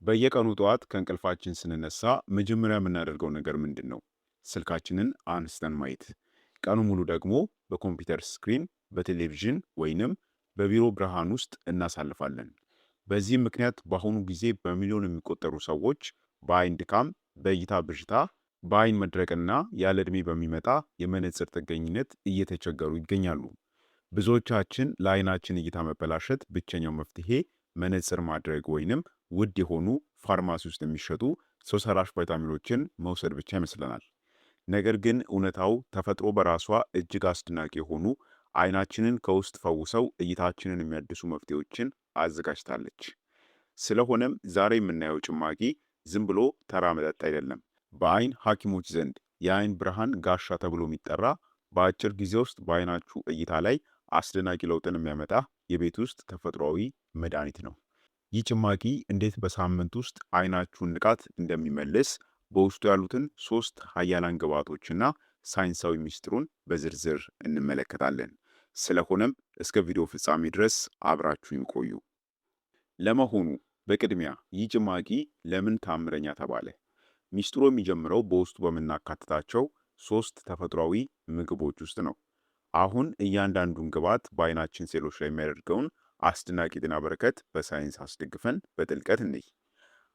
በየቀኑ ጠዋት ከእንቅልፋችን ስንነሳ መጀመሪያ የምናደርገው ነገር ምንድን ነው? ስልካችንን አንስተን ማየት። ቀኑ ሙሉ ደግሞ በኮምፒውተር ስክሪን፣ በቴሌቪዥን ወይንም በቢሮ ብርሃን ውስጥ እናሳልፋለን። በዚህም ምክንያት በአሁኑ ጊዜ በሚሊዮን የሚቆጠሩ ሰዎች በአይን ድካም፣ በእይታ ብዥታ፣ በአይን መድረቅና ያለ ዕድሜ በሚመጣ የመነጽር ጥገኝነት እየተቸገሩ ይገኛሉ። ብዙዎቻችን ለአይናችን እይታ መበላሸት ብቸኛው መፍትሄ መነጽር ማድረግ ወይንም ውድ የሆኑ ፋርማሲ ውስጥ የሚሸጡ ሰው ሰራሽ ቫይታሚኖችን መውሰድ ብቻ ይመስለናል። ነገር ግን እውነታው ተፈጥሮ በራሷ እጅግ አስደናቂ የሆኑ አይናችንን ከውስጥ ፈውሰው እይታችንን የሚያድሱ መፍትሄዎችን አዘጋጅታለች። ስለሆነም ዛሬ የምናየው ጭማቂ ዝም ብሎ ተራ መጠጥ አይደለም። በአይን ሐኪሞች ዘንድ የአይን ብርሃን ጋሻ ተብሎ የሚጠራ በአጭር ጊዜ ውስጥ በአይናችሁ እይታ ላይ አስደናቂ ለውጥን የሚያመጣ የቤት ውስጥ ተፈጥሯዊ መድኃኒት ነው። ይህ ጭማቂ እንዴት በሳምንት ውስጥ አይናችሁን ንቃት እንደሚመልስ በውስጡ ያሉትን 3 ኃያላን ግብዓቶችና ሳይንሳዊ ሚስጥሩን በዝርዝር እንመለከታለን። ስለሆነም እስከ ቪዲዮ ፍጻሜ ድረስ አብራችሁን ቆዩ። ለመሆኑ በቅድሚያ ይህ ጭማቂ ለምን ታምረኛ ተባለ? ሚስጥሩ የሚጀምረው በውስጡ በምናካትታቸው 3 ተፈጥሯዊ ምግቦች ውስጥ ነው። አሁን እያንዳንዱን ግብዓት በአይናችን ሴሎች ላይ የሚያደርገውን አስደናቂ ጤና በረከት በሳይንስ አስደግፈን በጥልቀት እንይ።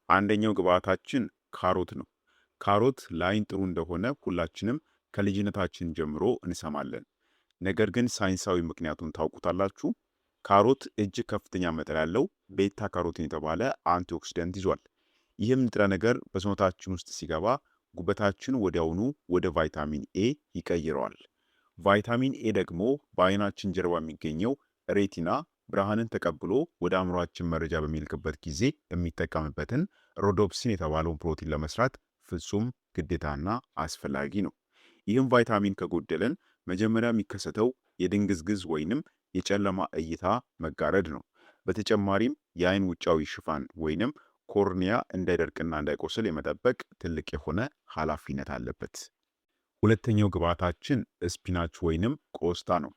አንደኛው ግብዓታችን ካሮት ነው። ካሮት ለአይን ጥሩ እንደሆነ ሁላችንም ከልጅነታችን ጀምሮ እንሰማለን። ነገር ግን ሳይንሳዊ ምክንያቱን ታውቁታላችሁ? ካሮት እጅግ ከፍተኛ መጠን ያለው ቤታ ካሮቲን የተባለ አንቲኦክሲደንት ይዟል። ይህም ንጥረ ነገር በሰውነታችን ውስጥ ሲገባ ጉበታችን ወዲያውኑ ወደ ቫይታሚን ኤ ይቀይረዋል። ቫይታሚን ኤ ደግሞ በአይናችን ጀርባ የሚገኘው ሬቲና ብርሃንን ተቀብሎ ወደ አእምሯችን መረጃ በሚልክበት ጊዜ የሚጠቀምበትን ሮዶፕሲን የተባለውን ፕሮቲን ለመስራት ፍጹም ግዴታና አስፈላጊ ነው። ይህም ቫይታሚን ከጎደለን መጀመሪያ የሚከሰተው የድንግዝግዝ ወይንም የጨለማ እይታ መጋረድ ነው። በተጨማሪም የአይን ውጫዊ ሽፋን ወይንም ኮርኒያ እንዳይደርቅና እንዳይቆስል የመጠበቅ ትልቅ የሆነ ኃላፊነት አለበት። ሁለተኛው ግብዓታችን ስፒናች ወይንም ቆስጣ ነው።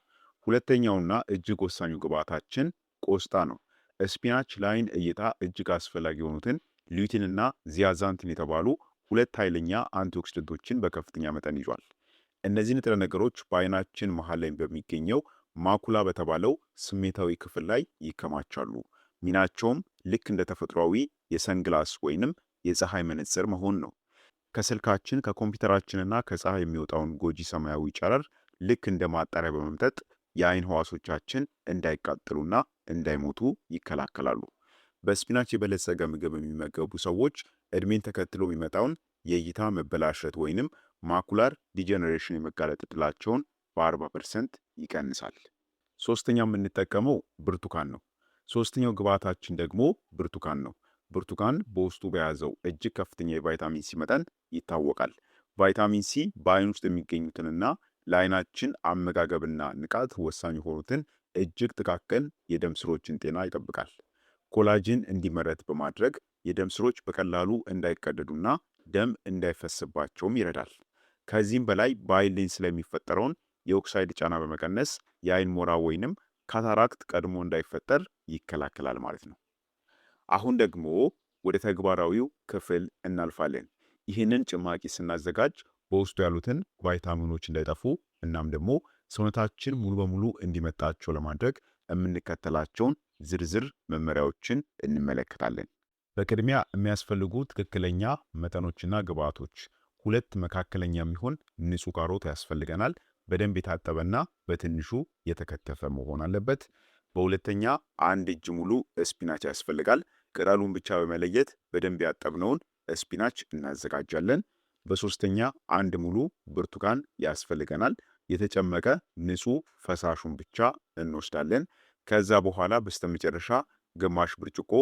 ሁለተኛውና እጅግ ወሳኙ ግብዓታችን ቆስጣ ነው። ስፒናች ለአይን እይታ እጅግ አስፈላጊ የሆኑትን ሉቲንና ዚያዛንቲን የተባሉ 2 ኃይለኛ አንቲኦክሲደንቶችን በከፍተኛ መጠን ይዟል። እነዚህ ንጥረ ነገሮች በአይናችን መሃል ላይ በሚገኘው ማኩላ በተባለው ስሜታዊ ክፍል ላይ ይከማቻሉ። ሚናቸውም ልክ እንደ ተፈጥሯዊ የሰንግላስ ወይንም የፀሐይ መነጽር መሆን ነው። ከስልካችን ከኮምፒውተራችንና ከፀሐይ የሚወጣውን ጎጂ ሰማያዊ ጨረር ልክ እንደ ማጣሪያ በመምጠጥ የአይን ህዋሶቻችን እንዳይቃጠሉና እንዳይሞቱ ይከላከላሉ። በስፒናች የበለጸገ ምግብ የሚመገቡ ሰዎች እድሜን ተከትሎ የሚመጣውን የእይታ መበላሸት ወይንም ማኩላር ዲጀነሬሽን የመጋለጥ ዕድላቸውን በ40% ይቀንሳል። ሶስተኛው የምንጠቀመው ብርቱካን ነው። ሶስተኛው ግብዓታችን ደግሞ ብርቱካን ነው። ብርቱካን በውስጡ በያዘው እጅግ ከፍተኛ የቫይታሚን ሲ መጠን ይታወቃል። ቫይታሚን ሲ በአይን ውስጥ የሚገኙትንና ለአይናችን አመጋገብና ንቃት ወሳኝ የሆኑትን እጅግ ጥቃቅን የደም ስሮችን ጤና ይጠብቃል። ኮላጅን እንዲመረት በማድረግ የደም ስሮች በቀላሉ እንዳይቀደዱና ደም እንዳይፈስባቸውም ይረዳል። ከዚህም በላይ በአይን ሌንስ ላይ የሚፈጠረውን የኦክሳይድ ጫና በመቀነስ የአይን ሞራ ወይንም ካታራክት ቀድሞ እንዳይፈጠር ይከላከላል ማለት ነው። አሁን ደግሞ ወደ ተግባራዊው ክፍል እናልፋለን። ይህንን ጭማቂ ስናዘጋጅ በውስጡ ያሉትን ቫይታሚኖች እንዳይጠፉ እናም ደግሞ ሰውነታችን ሙሉ በሙሉ እንዲመጣቸው ለማድረግ የምንከተላቸውን ዝርዝር መመሪያዎችን እንመለከታለን። በቅድሚያ የሚያስፈልጉ ትክክለኛ መጠኖችና ግብዓቶች 2 መካከለኛ የሚሆን ንጹህ ካሮት ያስፈልገናል። በደንብ የታጠበና በትንሹ የተከተፈ መሆን አለበት። በሁለተኛ 1 እጅ ሙሉ ስፒናች ያስፈልጋል። ቅጠሉን ብቻ በመለየት በደንብ ያጠብነውን ስፒናች እናዘጋጃለን። በሶስተኛ 1 ሙሉ ብርቱካን ያስፈልገናል። የተጨመቀ ንጹህ ፈሳሹን ብቻ እንወስዳለን። ከዛ በኋላ በስተመጨረሻ ግማሽ ብርጭቆ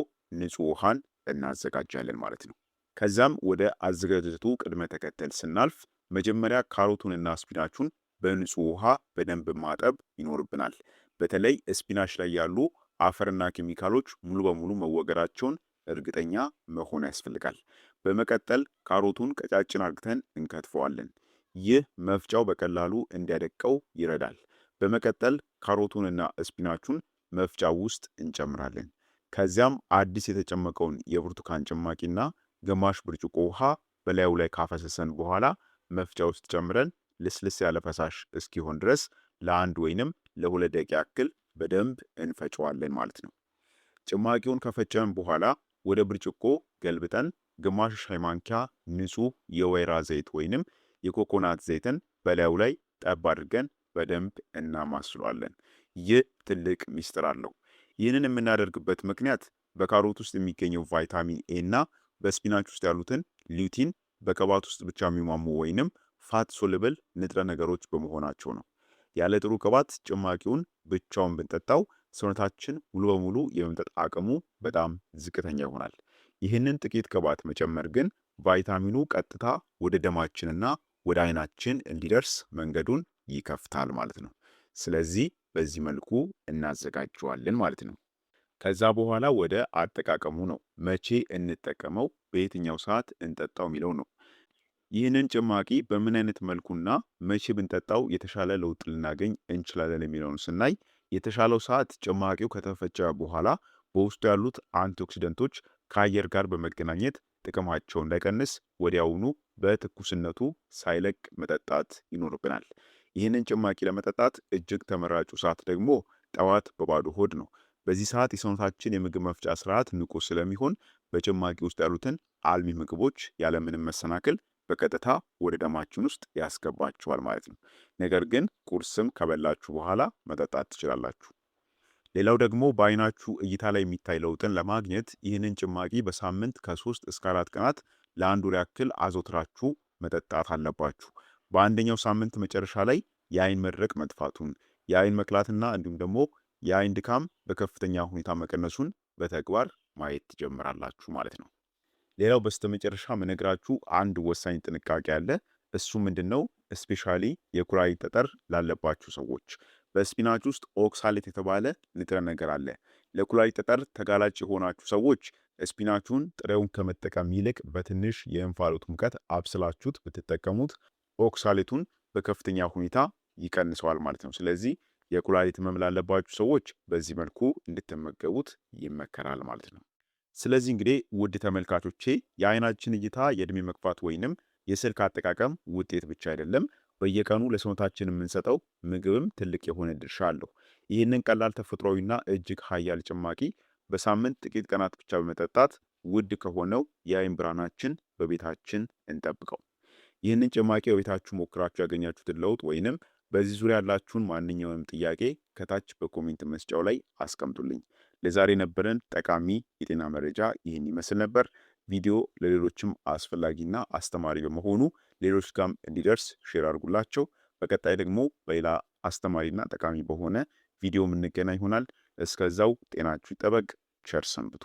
ንጹህ ውሃን እናዘጋጃለን ማለት ነው። ከዛም ወደ አዘጋጀቱ ቅድመ ተከተል ስናልፍ መጀመሪያ ካሮቱንና ስፒናቹን በንጹህ ውሃ በደንብ ማጠብ ይኖርብናል። በተለይ ስፒናች ላይ ያሉ አፈርና ኬሚካሎች ሙሉ በሙሉ መወገዳቸውን እርግጠኛ መሆን ያስፈልጋል። በመቀጠል ካሮቱን ቀጫጭን አርግተን እንከትፈዋለን። ይህ መፍጫው በቀላሉ እንዲያደቀው ይረዳል። በመቀጠል ካሮቱንና ስፒናቹን መፍጫው ውስጥ እንጨምራለን። ከዚያም አዲስ የተጨመቀውን የብርቱካን ጭማቂና ግማሽ ብርጭቆ ውሃ በላዩ ላይ ካፈሰሰን በኋላ መፍጫ ውስጥ ጨምረን ልስልስ ያለ ፈሳሽ እስኪሆን ድረስ ለአንድ ወይንም ለ2 ደቂቃ ያክል በደንብ እንፈጨዋለን ማለት ነው። ጭማቂውን ከፈጨን በኋላ ወደ ብርጭቆ ገልብጠን ግማሽ ሻይ ማንኪያ ንጹህ የወይራ ዘይት ወይንም የኮኮናት ዘይትን በላዩ ላይ ጠብ አድርገን በደንብ እናማስሏለን። ይህ ትልቅ ሚስጥር አለው። ይህንን የምናደርግበት ምክንያት በካሮት ውስጥ የሚገኘው ቫይታሚን ኤ እና በስፒናች ውስጥ ያሉትን ሉቲን በቅባት ውስጥ ብቻ የሚሟሙ ወይንም ፋት ሶልብል ንጥረ ነገሮች በመሆናቸው ነው። ያለ ጥሩ ቅባት ጭማቂውን ብቻውን ብንጠጣው ሰውነታችን ሙሉ በሙሉ የመምጠጥ አቅሙ በጣም ዝቅተኛ ይሆናል። ይህንን ጥቂት ቅባት መጨመር ግን ቫይታሚኑ ቀጥታ ወደ ደማችንና ወደ አይናችን እንዲደርስ መንገዱን ይከፍታል ማለት ነው። ስለዚህ በዚህ መልኩ እናዘጋጀዋለን ማለት ነው። ከዛ በኋላ ወደ አጠቃቀሙ ነው። መቼ እንጠቀመው፣ በየትኛው ሰዓት እንጠጣው የሚለው ነው። ይህንን ጭማቂ በምን አይነት መልኩና መቼ ብንጠጣው የተሻለ ለውጥ ልናገኝ እንችላለን የሚለውን ስናይ የተሻለው ሰዓት ጭማቂው ከተፈጨ በኋላ በውስጡ ያሉት አንቲኦክሲደንቶች ከአየር ጋር በመገናኘት ጥቅማቸው እንዳይቀንስ ወዲያውኑ በትኩስነቱ ሳይለቅ መጠጣት ይኖርብናል። ይህንን ጭማቂ ለመጠጣት እጅግ ተመራጩ ሰዓት ደግሞ ጠዋት በባዶ ሆድ ነው። በዚህ ሰዓት የሰውነታችን የምግብ መፍጫ ስርዓት ንቁ ስለሚሆን በጭማቂ ውስጥ ያሉትን አልሚ ምግቦች ያለምንም መሰናክል በቀጥታ ወደ ደማችን ውስጥ ያስገባችኋል ማለት ነው። ነገር ግን ቁርስም ከበላችሁ በኋላ መጠጣት ትችላላችሁ። ሌላው ደግሞ በአይናችሁ እይታ ላይ የሚታይ ለውጥን ለማግኘት ይህንን ጭማቂ በሳምንት ከ3 እስከ 4 ቀናት ለአንድ ወር ያክል አዘውትራችሁ መጠጣት አለባችሁ። በአንደኛው ሳምንት መጨረሻ ላይ የአይን መድረቅ መጥፋቱን፣ የአይን መቅላትና እንዲሁም ደግሞ የአይን ድካም በከፍተኛ ሁኔታ መቀነሱን በተግባር ማየት ትጀምራላችሁ ማለት ነው። ሌላው በስተመጨረሻ መነግራችሁ አንድ ወሳኝ ጥንቃቄ አለ። እሱ ምንድነው? ስፔሻሊ የኩላሊት ጠጠር ላለባችሁ ሰዎች በስፒናች ውስጥ ኦክሳሌት የተባለ ንጥረ ነገር አለ። ለኩላሊት ጠጠር ተጋላጭ የሆናችሁ ሰዎች ስፒናቹን ጥሬውን ከመጠቀም ይልቅ በትንሽ የእንፋሎት ሙቀት አብስላችሁት ብትጠቀሙት ኦክሳሌቱን በከፍተኛ ሁኔታ ይቀንሰዋል ማለት ነው። ስለዚህ የኩላሊት ህመም ላለባችሁ ሰዎች በዚህ መልኩ እንድትመገቡት ይመከራል ማለት ነው። ስለዚህ እንግዲህ ውድ ተመልካቾቼ የአይናችን እይታ የእድሜ መግፋት ወይንም የስልክ አጠቃቀም ውጤት ብቻ አይደለም። በየቀኑ ለሰውነታችን የምንሰጠው ምግብም ትልቅ የሆነ ድርሻ አለው። ይህንን ቀላል ተፈጥሯዊና እጅግ ኃያል ጭማቂ በሳምንት ጥቂት ቀናት ብቻ በመጠጣት ውድ ከሆነው የአይን ብርሃናችን በቤታችን እንጠብቀው። ይህንን ጭማቂ በቤታችሁ ሞክራችሁ ያገኛችሁትን ለውጥ ወይንም በዚህ ዙሪያ ያላችሁን ማንኛውንም ጥያቄ ከታች በኮሜንት መስጫው ላይ አስቀምጡልኝ። ለዛሬ የነበረን ጠቃሚ የጤና መረጃ ይህን ይመስል ነበር። ቪዲዮ ለሌሎችም አስፈላጊና አስተማሪ በመሆኑ ሌሎች ጋም እንዲደርስ ሼር አድርጉላቸው። በቀጣይ ደግሞ በሌላ አስተማሪና ጠቃሚ በሆነ ቪዲዮ የምንገናኝ ይሆናል። እስከዛው ጤናችሁ ይጠበቅ። ቸር ሰንብቱ።